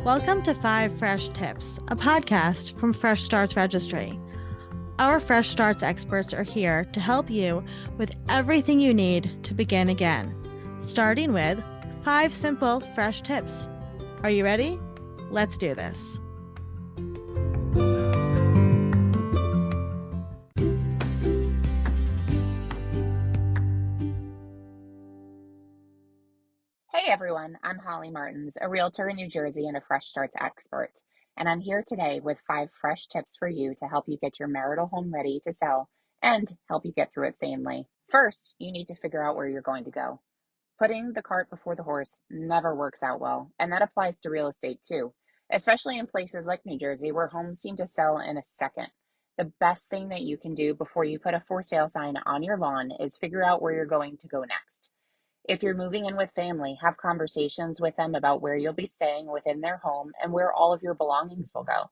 Welcome to 5 Fresh Tips, a podcast from Fresh Starts Registry. Our Fresh Starts experts are here to help you with everything you need to begin again, starting with 5 simple fresh tips. Are you ready? Let's do this. Hey everyone, I'm Holly Martins, a realtor in New Jersey and a Fresh Starts expert. And I'm here today with 5 fresh tips for you to help you get your marital home ready to sell and help you get through it sanely. First, you need to figure out where you're going to go. Putting the cart before the horse never works out well, and that applies to real estate too, especially in places like New Jersey where homes seem to sell in a second. The best thing that you can do before you put a for sale sign on your lawn is figure out where you're going to go next. If you're moving in with family, have conversations with them about where you'll be staying within their home and where all of your belongings will go.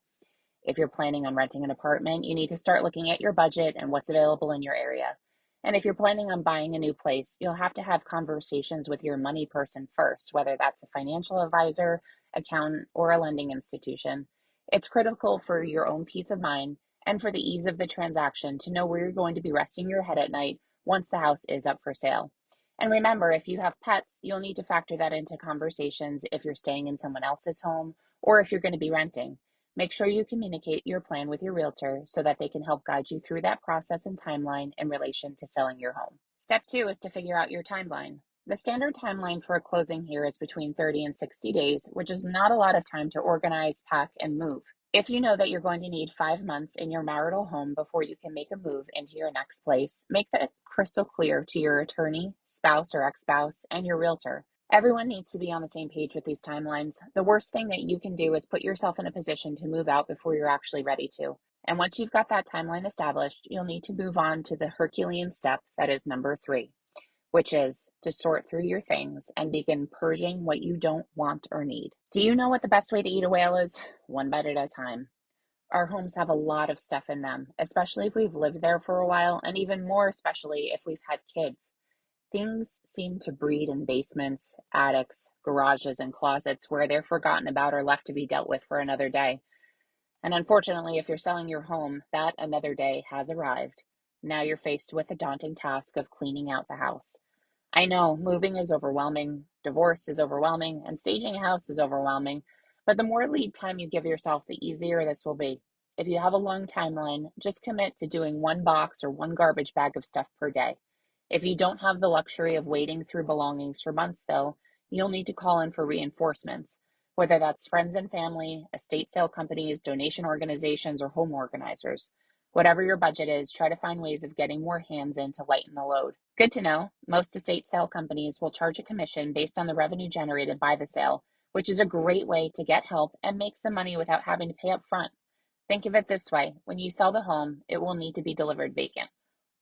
If you're planning on renting an apartment, you need to start looking at your budget and what's available in your area. And if you're planning on buying a new place, you'll have to have conversations with your money person first, whether that's a financial advisor, accountant, or a lending institution. It's critical for your own peace of mind and for the ease of the transaction to know where you're going to be resting your head at night once the house is up for sale. And remember, if you have pets, you'll need to factor that into conversations if you're staying in someone else's home or if you're going to be renting. Make sure you communicate your plan with your realtor so that they can help guide you through that process and timeline in relation to selling your home. Step 2 is to figure out your timeline. The standard timeline for a closing here is between 30 and 60 days, which is not a lot of time to organize, pack, and move. If you know that you're going to need 5 months in your marital home before you can make a move into your next place, make that crystal clear to your attorney, spouse or ex-spouse, and your realtor. Everyone needs to be on the same page with these timelines. The worst thing that you can do is put yourself in a position to move out before you're actually ready to. And once you've got that timeline established, you'll need to move on to the Herculean step that is number 3, which is to sort through your things and begin purging what you don't want or need. Do you know what the best way to eat a whale is? One bite at a time. Our homes have a lot of stuff in them, especially if we've lived there for a while, and even more especially if we've had kids. Things seem to breed in basements, attics, garages, and closets where they're forgotten about or left to be dealt with for another day. And unfortunately, if you're selling your home, that another day has arrived. Now you're faced with the daunting task of cleaning out the house. I know moving is overwhelming, divorce is overwhelming, and staging a house is overwhelming, but the more lead time you give yourself, the easier this will be. If you have a long timeline, just commit to doing 1 box or 1 garbage bag of stuff per day. If you don't have the luxury of wading through belongings for months, though, you'll need to call in for reinforcements, whether that's friends and family, estate sale companies, donation organizations, or home organizers. Whatever your budget is, try to find ways of getting more hands in to lighten the load. Good to know, most estate sale companies will charge a commission based on the revenue generated by the sale, which is a great way to get help and make some money without having to pay up front. Think of it this way, when you sell the home, it will need to be delivered vacant.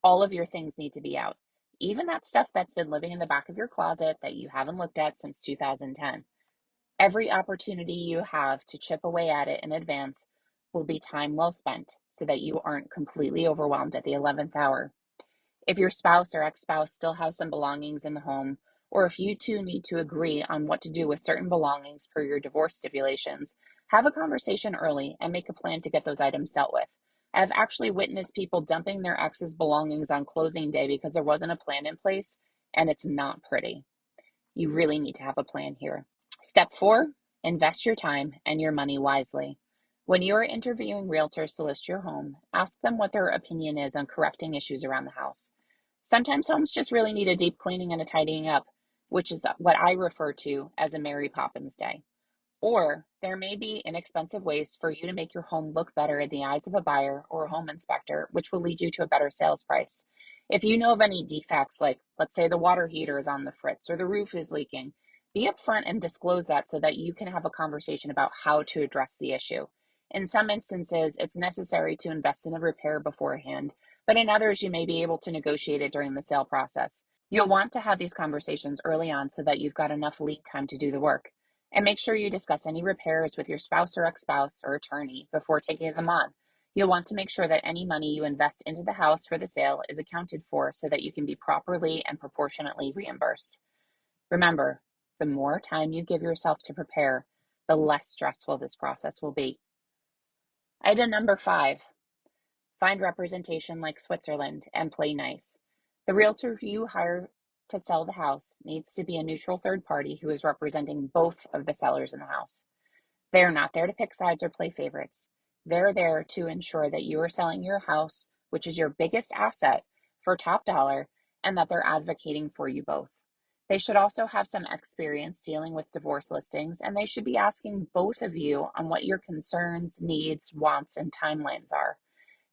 All of your things need to be out. Even that stuff that's been living in the back of your closet that you haven't looked at since 2010. Every opportunity you have to chip away at it in advance will be time well spent so that you aren't completely overwhelmed at the 11th hour. If your spouse or ex-spouse still has some belongings in the home, or if you two need to agree on what to do with certain belongings per your divorce stipulations, have a conversation early and make a plan to get those items dealt with. I've actually witnessed people dumping their ex's belongings on closing day because there wasn't a plan in place, and it's not pretty. You really need to have a plan here. Step 4, invest your time and your money wisely. When you are interviewing realtors to list your home, ask them what their opinion is on correcting issues around the house. Sometimes homes just really need a deep cleaning and a tidying up, which is what I refer to as a Mary Poppins Day. Or there may be inexpensive ways for you to make your home look better in the eyes of a buyer or a home inspector, which will lead you to a better sales price. If you know of any defects, like let's say the water heater is on the fritz or the roof is leaking, be upfront and disclose that so that you can have a conversation about how to address the issue. In some instances, it's necessary to invest in a repair beforehand, but in others, you may be able to negotiate it during the sale process. You'll want to have these conversations early on so that you've got enough lead time to do the work. And make sure you discuss any repairs with your spouse or ex-spouse or attorney before taking them on. You'll want to make sure that any money you invest into the house for the sale is accounted for so that you can be properly and proportionately reimbursed. Remember, the more time you give yourself to prepare, the less stressful this process will be. Item number 5, find representation like Switzerland and play nice. The realtor who you hire to sell the house needs to be a neutral third party who is representing both of the sellers in the house. They are not there to pick sides or play favorites. They're there to ensure that you are selling your house, which is your biggest asset, for top dollar, and that they're advocating for you both. They should also have some experience dealing with divorce listings, and they should be asking both of you on what your concerns, needs, wants, and timelines are.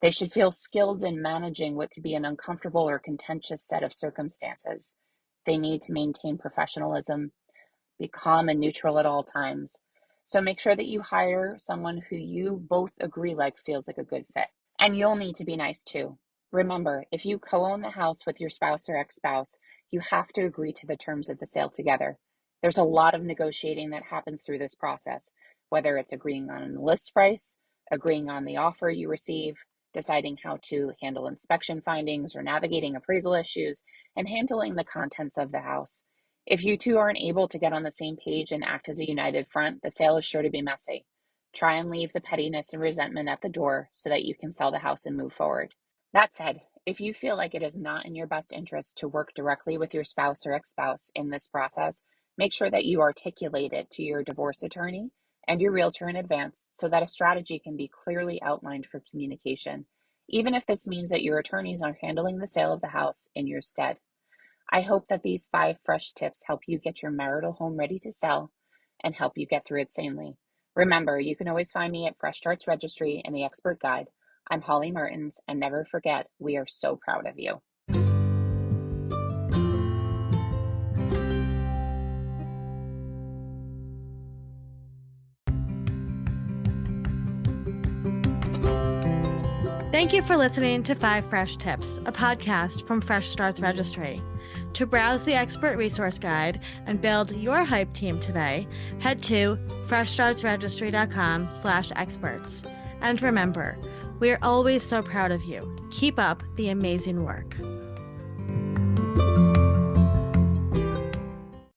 They should feel skilled in managing what could be an uncomfortable or contentious set of circumstances. They need to maintain professionalism, be calm and neutral at all times. So make sure that you hire someone who you both agree feels like a good fit. And you'll need to be nice too. Remember, if you co-own the house with your spouse or ex-spouse, you have to agree to the terms of the sale together. There's a lot of negotiating that happens through this process, whether it's agreeing on the list price, agreeing on the offer you receive, deciding how to handle inspection findings or navigating appraisal issues, and handling the contents of the house. If you two aren't able to get on the same page and act as a united front, the sale is sure to be messy. Try and leave the pettiness and resentment at the door so that you can sell the house and move forward. That said, if you feel like it is not in your best interest to work directly with your spouse or ex-spouse in this process, make sure that you articulate it to your divorce attorney and your realtor in advance so that a strategy can be clearly outlined for communication, even if this means that your attorneys are handling the sale of the house in your stead. I hope that these 5 fresh tips help you get your marital home ready to sell and help you get through it sanely. Remember, you can always find me at Fresh Starts Registry and the Expert Guide. I'm Holly Martins, and never forget, we are so proud of you. Thank you for listening to 5 Fresh Tips, a podcast from Fresh Starts Registry. To browse the expert resource guide and build your hype team today, head to freshstartsregistry.com/experts. And remember, we are always so proud of you. Keep up the amazing work.